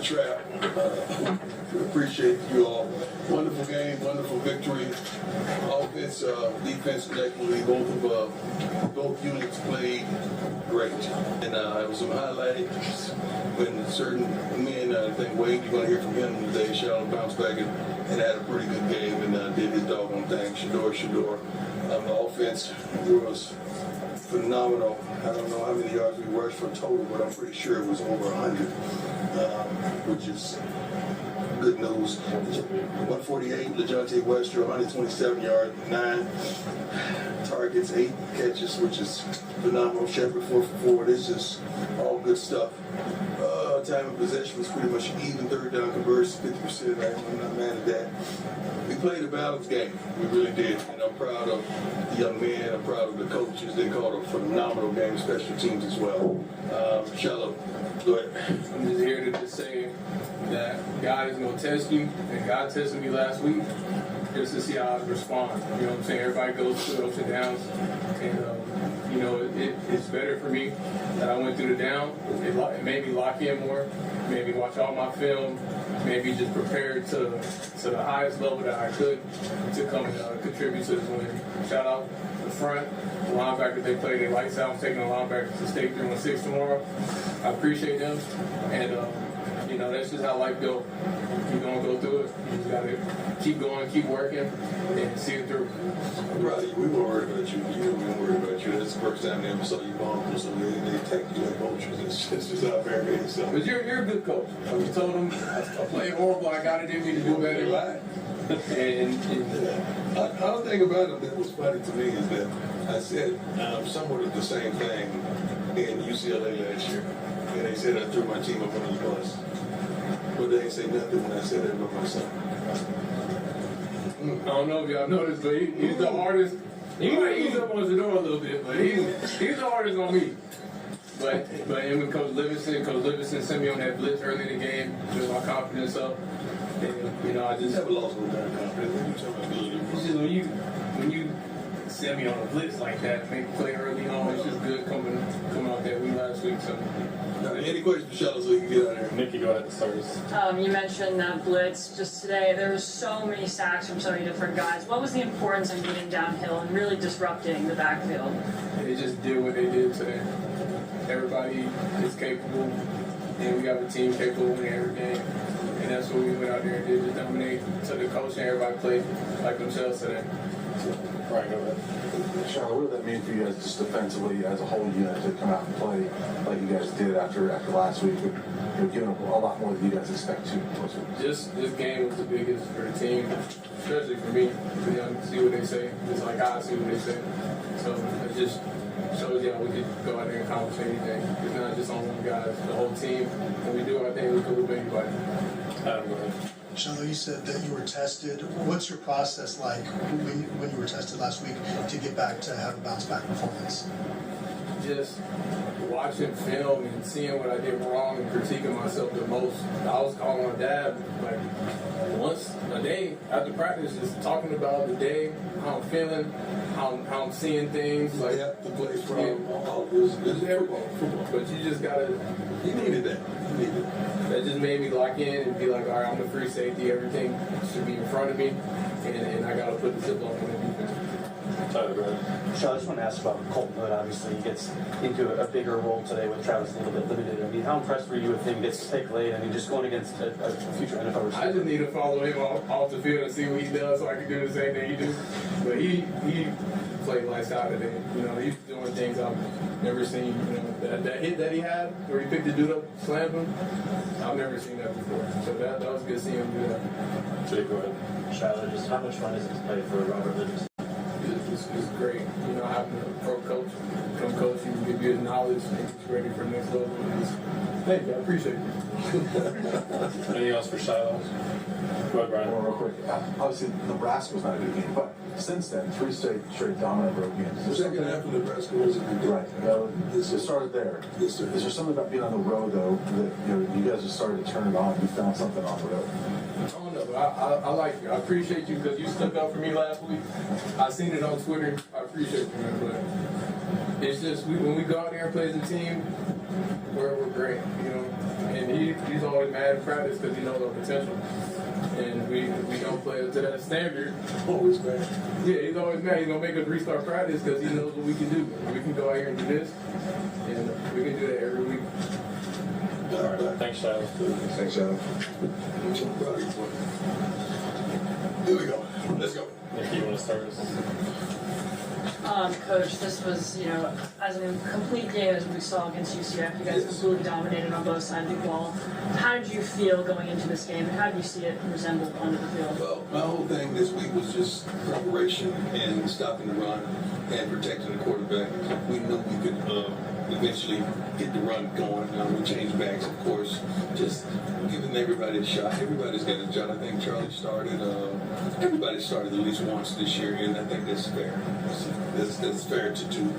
trap. We appreciate you all. Wonderful game, wonderful victory. Offense, defense collectively, both units played great. And there was some highlights when certain men, I think Wade, you're going to hear from him today. Shilo bounced back and had a pretty good game and did his doggone thing. Shador. The offense was phenomenal. I don't know how many yards we rushed for total, but I'm pretty sure it was over 100, which is good news. 148, LeJounte Wester, 127 yards, 9 targets, 8 catches, which is phenomenal. Shepard 4 for 4. This is all good stuff. Time of possession was pretty much even. Third down conversion, 50%. I'm not mad at that. We played a balanced game. We really did. And I'm proud of the young men. I'm proud of the coaches. They called a phenomenal game, special teams as well. Shilo, go ahead. I'm just here to just say that God is going to test you, and God tested me last week just to see how I respond. You know what I'm saying? Everybody goes through ups and downs, and it's better for me that I went through the down. It made me lock in more, made me watch all my film, maybe just prepare to the highest level that I could to come and contribute to this win. Shout out the front, the linebackers, they played their lights out. I'm taking the linebackers to state 316 tomorrow. I appreciate them, and that's just how life goes. You're going to go through it. You just got to keep going, keep working, and see it through. Right, we weren't worried about you. You weren't worried about you. That's the first time they ever saw you bomb, so they attack you like vultures. It's just how America is. So. But you're a good coach. I told them I played horrible. I got it in me to do better. Right. And other thing about it that was funny to me is that I said somewhat of the same thing in UCLA last year. And they said I threw my team up on the bus. But they ain't say nothing when I said that about my son. I don't know if y'all noticed, but he's the hardest. He might ease up on Zador a little bit, but he's the hardest on me. But him and Coach Livingston sent me on that blitz early in the game, built my confidence up. And, I just never lost no damn confidence. It's just when you send me on a blitz like that, make me play early on. It's just good coming out that win last week. So. Any questions for Shilo so we can get out of here? Nikki, go ahead and start us. You mentioned that blitz just today. There was so many sacks from so many different guys. What was the importance of getting downhill and really disrupting the backfield? They just did what they did today. Everybody is capable, and we have a team capable of winning every game. And that's what we went out there and did, just dominate to the coach, and everybody played like themselves today. Right, go ahead. Shilo, what did that mean for you guys just defensively as a whole unit to come out and play like you guys did after last week? You're giving up a lot more than you guys expect to. This game was the biggest for the team, especially for me. See what they say, just like I see what they say. So it just shows y'all we could go out there and accomplish anything. It's not just on one guy, it's the whole team. When we do our thing, we can with anybody. Adam, go ahead. Shilo, you said that you were tested. What's your process like when you were tested last week to get back to have a bounce back performance? Just watching film and seeing what I did wrong and critiquing myself the most. I was calling my dad like once a day after practice, just talking about the day, how I'm feeling, how I'm seeing things. Like the place from all this football. But you just gotta. You needed that. That just made me lock in and be like, all right, I'm the free safety. Everything should be in front of me, and I gotta put the zip lock on the defense. Tyler, go ahead. So I just want to ask about Colton Hood. Obviously, he gets into a bigger role today with Travis a little bit limited. I mean, how impressed were you with him? Gets to take late. I mean, just going against a future NFL receiver. I just need to follow him off the field and see what he does, so I can do the same thing he do. But he played lights out today. He's doing things I've never seen. That hit that he had, where he picked the dude up, slammed him. I've never seen that before. So that was good seeing him do that. Jake, go ahead. Shilo, just how much fun is it to play for Robert Livingston? It's great, having a pro coach come coach you, give you his knowledge, and he's ready for the next level. Thank you, I appreciate it. Anything else for Shilo? Go ahead, Brian. Real quick. Obviously, Nebraska was not a good game, but since then, 3 straight dominant road games. The second half of Nebraska was a good game. Right. It started there. Yes, sir. Is there something about being on the road, though, that you guys just started to turn it on? You found something on the road? I don't know, but I like you. I appreciate you because you stuck up for me last week. I seen it on Twitter. I appreciate you, man. But it's just when we go out there and play as a team, we're great, and he's always mad at practice because he knows our potential. And we don't play up to that standard. Always mad. Yeah, he's always mad. He's gonna make us restart practice because he knows what we can do. We can go out here and do this, and we can do that every week. All right. Thanks, Shiloh. Thanks, Adam. Here we go. Let's go. Nikki, you want to start us? Coach, this was, as a complete game as we saw against UCF, you guys completely dominated on both sides of the ball. How did you feel going into this game, and how do you see it resembled onto the field? Well, my whole thing this week was just preparation and stopping the run and protecting the quarterback. We knew we could eventually get the run going. We changed backs, of course, just giving everybody a shot. Everybody's got a shot. I think Charlie started. Everybody started at least once this year, and I think that's fair. That's fair to do.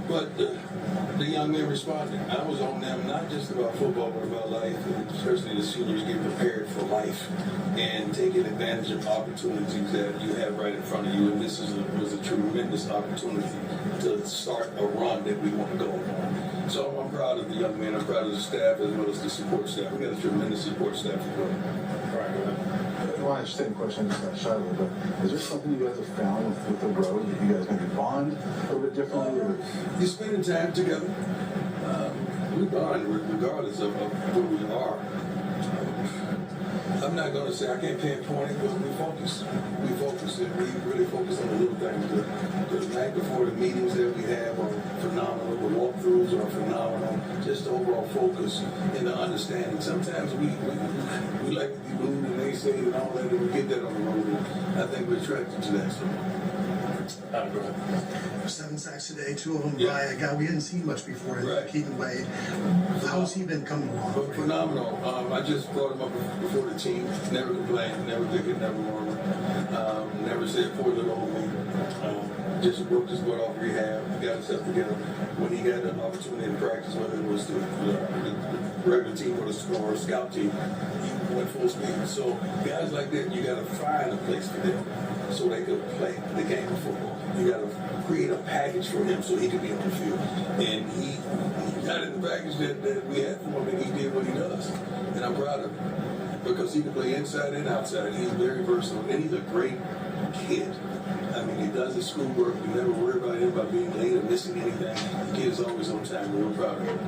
But the young men responded. I was on them, not just about football, but about life, and especially the seniors getting prepared for life and taking advantage of opportunities that you have right in front of you. And this was a tremendous opportunity to start a run that we want to go on. So I'm proud of the young men. I'm proud of the staff as well as the support staff. We got a tremendous support staff as well. Right, go ahead. Well, I understand the question, I just got Shiloh, but is there something you guys have found with the road that you guys maybe bond a little bit differently? Or? You're spending time together. We bond regardless of where we are. I'm not going to say I can't pinpoint it, but we focus. We focus, and we really focus on the little things. The night before the meetings that we have are phenomenal. The walkthroughs are phenomenal. Just the overall focus and the understanding. Sometimes we like to be booed and they say and all that, and we get that on the road. And I think we're attracted to that. So. Adam, go ahead. 7 sacks today, 2 of them Yeah. by a guy we hadn't seen much before, Right. Keaton Wade. How's he been coming along? But phenomenal. I just brought him up before the team. Never complained, never bigot, never murmured. Never said poor little old me. Just worked his butt off rehab, got himself together. When he got an opportunity to practice, whether it was the regular team or the scout team, he went full speed. So guys like that, you got to find a place for them so they could play the game of football. You got to create a package for him so he could be on the field. And he got in the package that we had for him, and he did what he does. And I'm proud of him because he can play inside and outside. He's very versatile, and he's a great kid. I mean, he does his schoolwork. You never worry about him about being late or missing anything. The kid is always on time. We're real proud of him.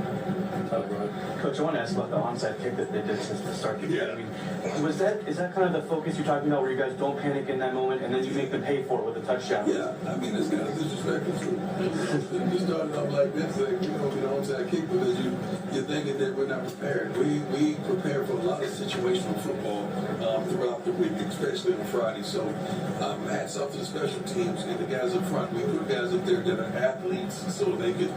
Tyler, go ahead. Coach, I want to ask about the onside kick that they did since the start of the game. Yeah. I mean, is that kind of the focus you're talking about, where you guys don't panic in that moment and then you make them pay for it with a touchdown? Yeah, I mean, it's kind of disrespectful too. You started off like this, like, we're going to get an onside kick because you're thinking that we're not prepared. We prepare for a lot of situational football throughout the week, especially on Friday. So hats off to the special teams and the guys up front. We put guys up there that are athletes so they could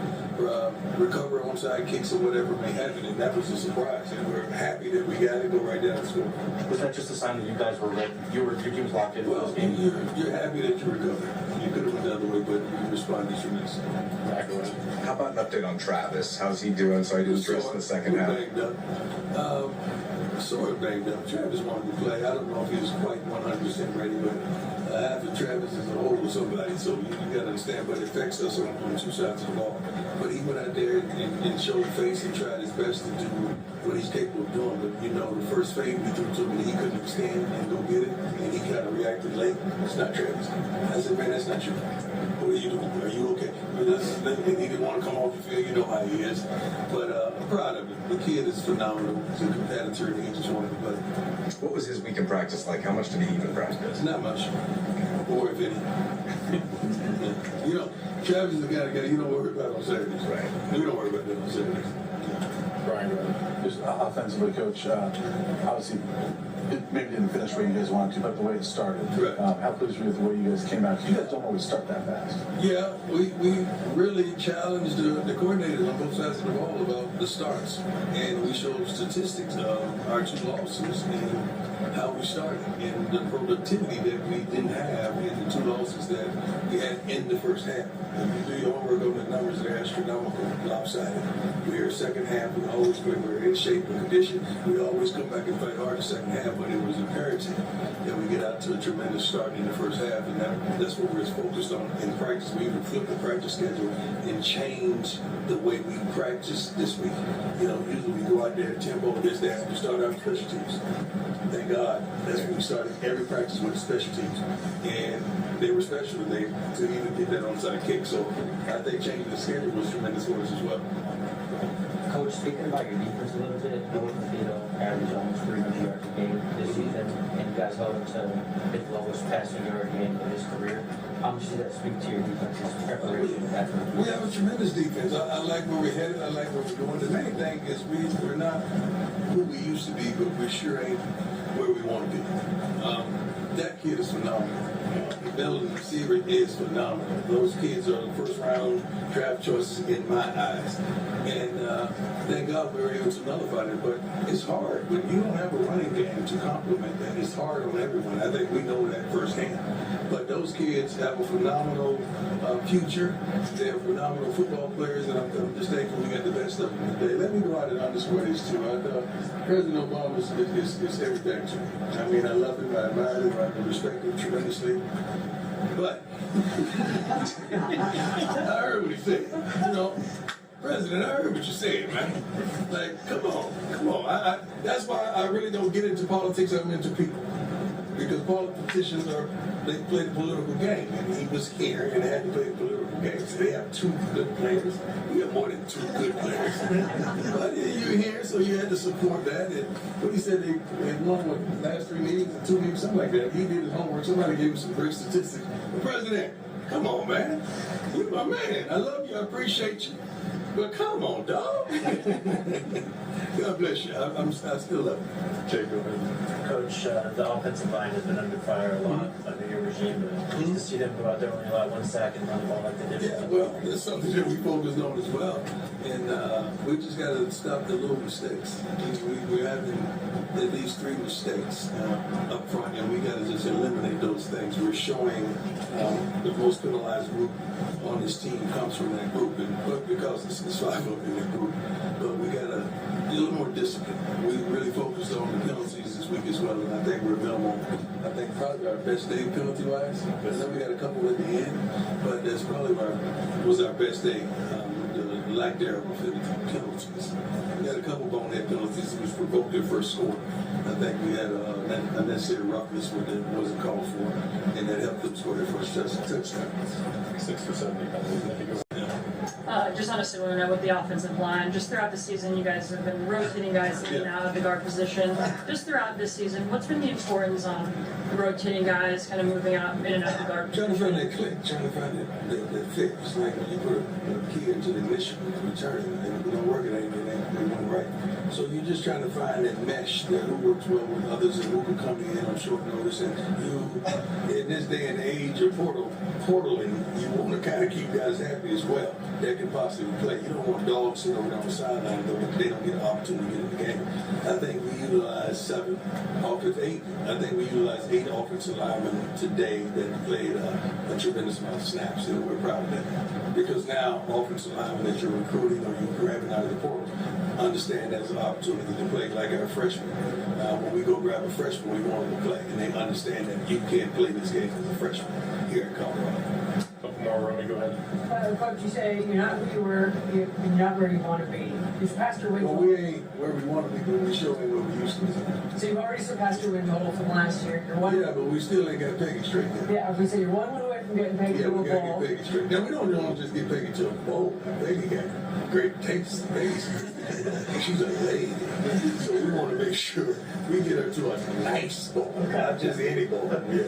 recover onside kicks or whatever may happen. And that was a surprise. And we're happy that we got it, go right down the score. Was that just a sign that you guys were ready? Your team was locked in for Well, this game? you're happy that you recovered. You could have went the other way, but you responded tremendously. Zach, go ahead. How about an update on Travis? How's he doing? So he didn't dress in the second half. Banged up. Sort of banged up. Travis wanted to play. I don't know if he was quite 100% ready, but half of Travis is an older somebody, so you got to understand. But it affects us on two sides of the ball. But he went out there and showed face and tried his best to do what he's capable of doing. But the first fade we threw to him, and he couldn't stand and go get it, and he kind of reacted late. It's not Travis. I said, man, that's not you. What are you doing? Are you okay? He didn't want to come off the field. You know how he is. But I'm proud of him. The kid is phenomenal. He's a competitor, and he just wanted to play. What was his week in practice like? How much did he even practice? Not much, or if any. Travis is the kind of guy you don't worry about on Saturdays. Right. We don't worry about that on Saturdays. Brian, go ahead. Just offensively, Coach, obviously, it maybe didn't finish where you guys wanted to, but the way it started. Right. How pleased were you with the way you guys came out? You guys don't always start that fast. Yeah, we really challenged the coordinators on both sides of the ball about the starts, and we showed statistics of our 2 losses and how we started, and the productivity that we didn't have in the 2 losses that we had in the first half. If you do your homework on the numbers, they're astronomical, lopsided. We're second half, we always play. We were in shape and condition. We always come back and fight hard the second half, but it was imperative that we get out to a tremendous start in the first half, and that's what we're focused on in practice. We even flipped the practice schedule and changed the way we practice this week. Usually we go out there tempo, this, that, we start our special teams. Thank God, that's when we started every practice with the special teams, and they were special today to even get that onside kick. So I think changing the schedule was tremendous for us as well. Coach, speaking about your defense a little bit, average almost 300 yards a game this season, and you guys held him to his lowest passing yard game of his career. How much does that speak to your defense's preparation effort? We have a tremendous defense. I like where we're headed. I like what we're doing. The main thing is we're not who we used to be, but we sure ain't where we want to be. That kid is phenomenal. The middle receiver is phenomenal. Those kids are the first round draft choices in my eyes. And thank God we were able to nullify it. But it's hard. When you don't have a running game to complement that, it's hard on everyone. I think we know that firsthand. But those kids have a phenomenal future. They have phenomenal football players, and I'm just thankful we got the best of them today. Let me go out and underscore this too. President Obama is everything to me. I mean, I love him, I admire him, I respect him tremendously. But I heard what he said. President, I heard what you said, man. Like, come on. That's why I really don't get into politics. I'm into people. Because politicians they play the political game, and he was here and had to play the political game. So they have two good players. We have more than two good players. But you're here, so you had to support that. And what he said, they won the last 3 meetings and 2 meetings, something like that. He did his homework. Somebody gave him some great statistics. The president, come on, man. You're my man. I love you. I appreciate you. But come on, dog. God bless you. I still love you. Jake, go ahead. Coach, the offensive line has been under fire a lot under your regime, but just to see them go out there only allow 1 sack and run the ball like they did. Yeah, well, that's something that we focused on as well. And we just got to stop the little mistakes. We're having at least 3 mistakes up front, and we got to just eliminate those things. We're showing the most penalized group on this team comes from that group, but because there's 5 of them in that group. But we got to be a little more disciplined. We really focused on the penalties this week as well, and I think we're minimal. I think probably our best day penalty-wise. I know we got a couple at the end, but that's probably was our best day. The lack thereof of penalties. We had a couple bonehead penalties which provoked their first score. I think we had unnecessary roughness where it wasn't called for, and that helped them score their first touchdown. 6 for 70 penalties. Just on a similar note with the offensive line, just throughout the season, you guys have been rotating guys in and out of the guard position. Just throughout this season, what's been the importance on rotating guys, kind of moving out in and out of the guard Trying to position? find that click, trying to find that fit. It's like when you put a key into the ignition and return, and it don't work, it ain't right. So you're just trying to find that mesh that who works well with others and who can come in on short notice. And in this day and age of portaling, you want to kind of keep guys happy as well that can possibly play. You don't want dogs sitting over on the sideline, but they don't get an opportunity to get in the game. I think we utilize 8 offensive linemen today that played a tremendous amount of snaps, and we're proud of that. Because now offensive linemen that you're recruiting or you're grabbing out of the portal understand that's an opportunity to play like our freshmen. When we go grab a freshman, we want them to play, and they understand that you can't play this game as a freshman here in Colorado. Couple more, Romy, go ahead. Coach, you say you're not where you want to be. Is Pastor Wing? Well, we ain't where we want to be, but we sure ain't where we used to be. So you've already surpassed your win total from last year. You're one. Yeah, but we still ain't got Peggy straight yet. Yeah, I was gonna say you're 1 win away from getting paid Yeah, to we a gotta bowl. get Peggy straight. Now we don't just get Peggy to a bowl. Peggy got great taste. She's a lady, so we want to make sure we get her to a nice bowl, not just any bowl. Yeah.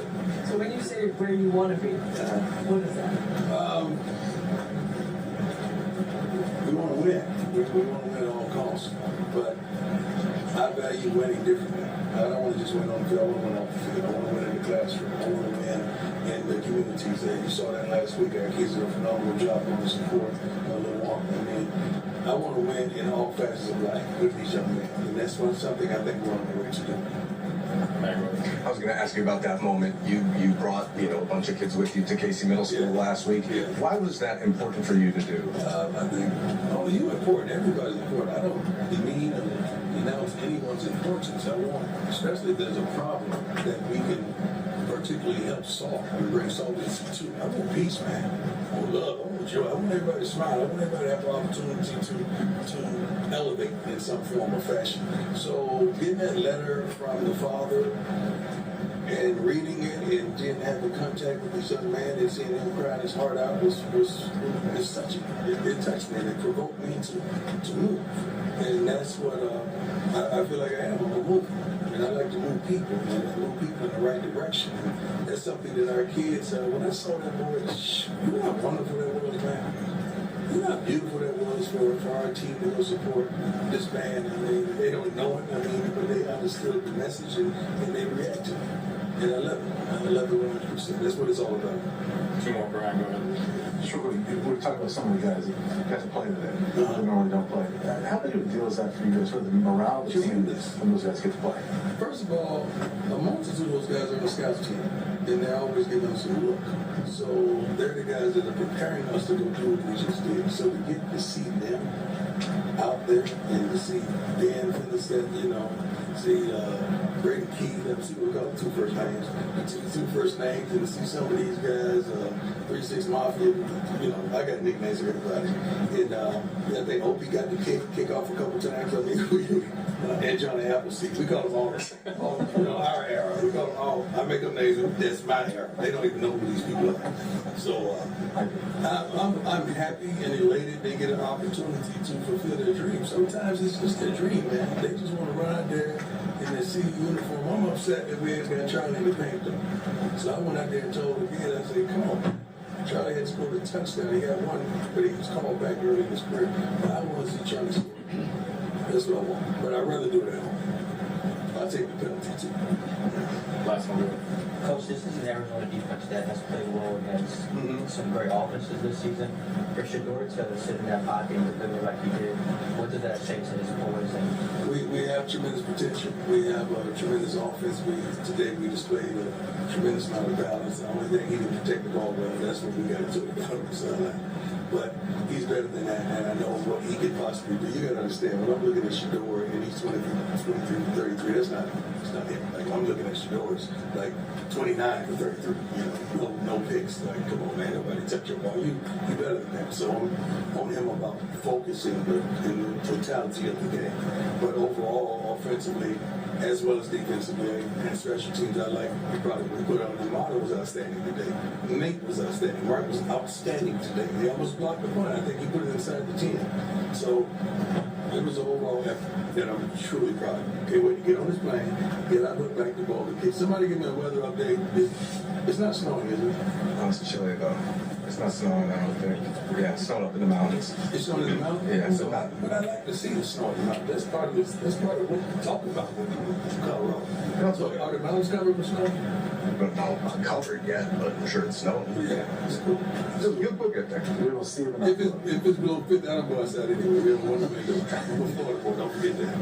So when you say where you want to be, what is that? We want to win. We want to win at all costs, but I value winning differently. I don't want to just win on the field. I want to win off the field. I want to win in the classroom. I want to win in the communities. You saw that last week. Our kids did a phenomenal job on the support. A little warm. I want to win in all facets of life with these young men, and that's something I think we're on the way to do. I was going to ask you about that moment. You brought a bunch of kids with you to Casey Middle School last week. Yeah. Why was that important for you to do? I think you're important. Everybody's important. I don't demean or denounce anyone's importance. I want, especially if there's a problem that we can particularly help solve and bring solutions to. I want peace, man. I want love. I want joy. I want everybody to smile. I want everybody to have the opportunity to elevate in some form or fashion. So getting that letter from the father and reading it and then having contact with this young man and seeing him crying his heart out was touching. It touched me and it provoked me to move. And that's what I feel like I am. I'm a mover. And I like to move people and move people in the right direction. And that's something that our kids, when I saw that boy, you know how wonderful that was, man. You know how beautiful that was for our team to go support this man. I mean, they don't know it, but they understood the message and they reacted. And I love it. I love it 100%. That's what it's all about. Two more, Brian, go ahead. Sure, we're talking about some of the guys that got to play today. They normally don't play. How big of a deal is that for you guys, for the morale of the team when those guys get to play? First of all, a multitude of those guys are on the scouts team, and they're always giving us a look. So they're the guys that are preparing us to go do what we just did. So to get to see them out there and to see Dan Finneset, see Brady Keith, see what we call two first names, and to see some of these guys, 3-6 Mafia, I got nicknames for everybody. And I think Opie got the kick off a couple times. I mean, and Johnny Appleseed, we call them all, our era. We call them all, I make up names, that's my era. They don't even know who these people are. So I'm happy and elated they get an opportunity to fulfill their dream. Sometimes it's just their dream, man. They just want to run out there in their city uniform. I'm upset that we ain't got Charlie in the paint though. So I went out there and told the kid, I said, come on. Charlie had scored a touchdown. He had one, but he was called back early in his career. But I want to see Charlie score. That's what I want. But I'd rather do it at home. I'll take the penalty too. Last one, go ahead. Coach, this is an Arizona defense that has played well against some great offenses this season. For Shador to sit in that pocket and deliver like he did, what does that say to his boys? And we have tremendous potential. We have a tremendous offense. Today we displayed a tremendous amount of balance. The only thing he didn't protect the ball well. That's what we got to talk about on the sideline. But he's better than that, and I know what he could possibly do. You got to understand, when I'm looking at Shador and he's 23 to 33, that's not him. Like, I'm looking at Shador's like 29 to 33, no picks. Like, come on, man, nobody touch your ball. You better than that. So I'm on him about focusing in the totality of the game. But overall, offensively, as well as defensively and special teams, I like the product we put on. The model was outstanding today. Nate was outstanding. Mark was outstanding today. He almost blocked the punt. I think he put it inside the 10. So it was an overall effort that I'm truly proud of. Okay, when you get on this plane, get out, look back the ball. Okay, somebody give me a weather update. It's not snowing, is it? Oh, it's chilly though. It's not snowing, I don't think. Yeah, it's snowing up in the mountains. It's snowing in the mountains? Yeah, it's but I like to see the snow in the mountains. That's part of what we talk about when we move to Colorado. So are the mountains covered with snow? But not covered yet, but I'm sure it's snowing. Yeah, it's cool. You'll get there. We will see them. If it's below 50, I don't go outside anyway. We don't want to make before the board. Don't forget that.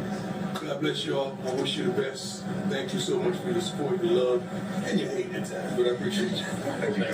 God bless you all. I wish you the best. Thank you so much for your support, your love, and your hate at times. But I appreciate you. Thank you.